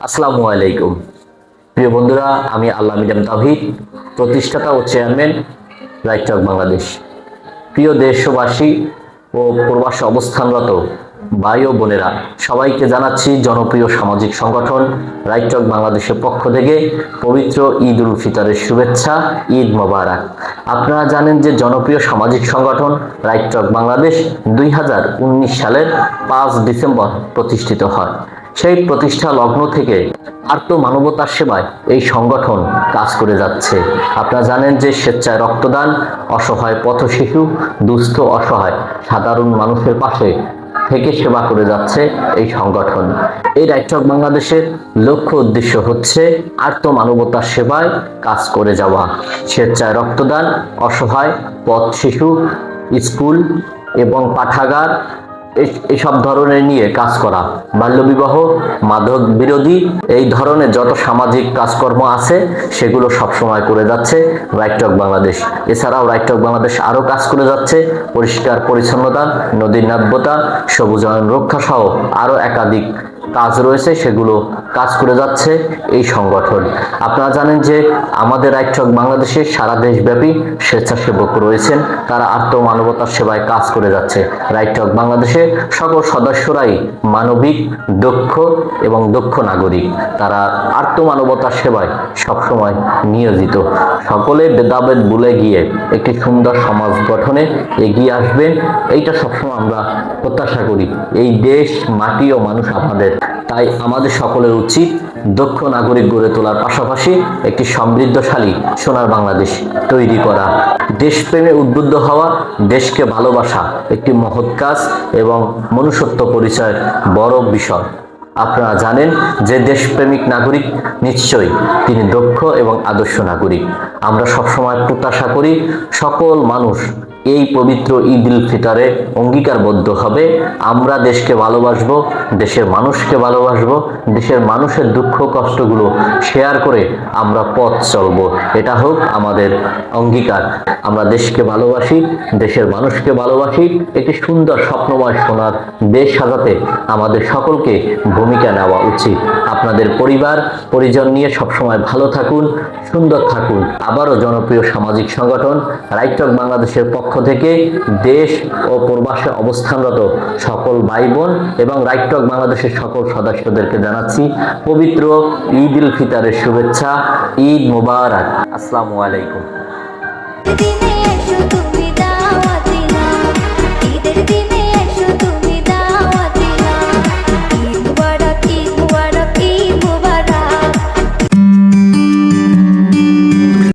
আসসালামু আলাইকুম। প্রিয় বন্ধুরা, আমি আল্লাহ মিডিয়াম তাওহীদ, প্রতিষ্ঠাতা ও চেয়ারম্যান রাইট টক বাংলাদেশ। প্রিয় দেশবাসী ও প্রবাসে অবস্থানরত ভাই ও বোনেরা, সবাইকে জানাচ্ছি জনপ্রিয় সামাজিক সংগঠন রাইট টক বাংলাদেশের পক্ষ থেকে পবিত্র ঈদ উল ফিতরের শুভেচ্ছা, ঈদ মোবারক। আপনারা জানেন যে জনপ্রিয় সামাজিক সংগঠন রাইট টক বাংলাদেশ 2019 সালের 5 ডিসেম্বর প্রতিষ্ঠিত হয়। সেই প্রতিষ্ঠা লগ্ন থেকে আর্ত মানবতার সেবায় এই সংগঠন কাজ করে যাচ্ছে। আপনারা জানেন যে স্বেচ্ছায় রক্তদান, অসহায় পথশিশু, দুস্থ অসহায় সাধারণ মানুষের পাশে থেকে সেবা করে যাচ্ছে এই সংগঠন। এই রাইট টক বাংলাদেশের লক্ষ্য উদ্দেশ্য হচ্ছে আর্ত মানবতার সেবায় কাজ করে যাওয়া, স্বেচ্ছায় রক্তদান, অসহায় পথ শিশু, স্কুল এবং পাঠাগার এসব ধরনের নিয়ে কাজ করা, বাল্যবিবাহ, মাদক বিরোধী এই ধরনের যত সামাজিক কাজকর্ম আছে সেগুলো সবসময় করে যাচ্ছে রাইট টক বাংলাদেশ। এছাড়াও রাইট টক বাংলাদেশ আরও কাজ করে যাচ্ছে পরিষ্কার পরিচ্ছন্নতা, নদীর নাব্যতা, সবুজায়ন রক্ষা সহ আরও একাধিক কাজ রয়েছে, সেগুলো কাজ করে যাচ্ছে এই সংগঠন। আপনারা জানেন যে আমাদের রাইট টক বাংলাদেশে সারা দেশব্যাপী স্বেচ্ছাসেবক রয়েছেন, তারা আর্ত মানবতার সেবায় কাজ করে যাচ্ছে। রাইট টক বাংলাদেশে সকল সদস্যরাই মানবিক, দক্ষ এবং দক্ষ নাগরিক, তারা আর্ত মানবতার সেবায় সবসময় নিয়োজিত। সকলে ভেদাভেদ ভুলে গিয়ে একটি সুন্দর সমাজ গঠনে এগিয়ে আসবেন, এইটা সবসময় আমরা প্রত্যাশা করি। এই দেশ, মাটি ও মানুষ আমাদের, তাই আমাদের সকলের উচিত দক্ষ নাগরিক গড়ে তোলার পাশাপাশি একটি সমৃদ্ধশালী সোনার বাংলাদেশ তৈরি করা। দেশপ্রেমে উদ্বুদ্ধ হওয়া, দেশকে ভালোবাসা একটি মহৎ কাজ এবং মনুষ্যত্ব পরিচয়ের বড় বিষয়। আপনারা জানেন যে দেশপ্রেমিক নাগরিক নিশ্চয়ই তিনি দক্ষ এবং আদর্শ নাগরিক। আমরা সবসময় প্রত্যাশা করি সকল মানুষ এই পবিত্র ঈদ উল ফিতরে অঙ্গীকারবদ্ধ হবে, আমরা দেশকে ভালোবাসবো, দেশের মানুষকে ভালোবাসবো, দেশের মানুষের দুঃখ কষ্টগুলো শেয়ার করে আমরা পথ চলবো। এটা হোক আমাদের অঙ্গীকার। আমরা দেশকে ভালোবাসি, দেশের মানুষকে ভালোবাসি, একটি সুন্দর স্বপ্নময় সোনার দেশ সাজাতে আমাদের সকলকে ভূমিকা নেওয়া উচিত। আপনাদের পরিবার পরিজন নিয়ে সবসময় ভালো থাকুন, সুন্দর থাকুন। আবারও জনপ্রিয় সামাজিক সংগঠন রাইট টক বাংলাদেশের পক্ষ থেকে দেশ ও প্রবাসে অবস্থানরত সকল ভাই বোন এবং রাইট টক বাংলাদেশের সকল সদস্যদেরকে জানাচ্ছি পবিত্র ঈদ উল ফিতরের শুভেচ্ছা, ঈদ মোবারক। আসসালামু আলাইকুম।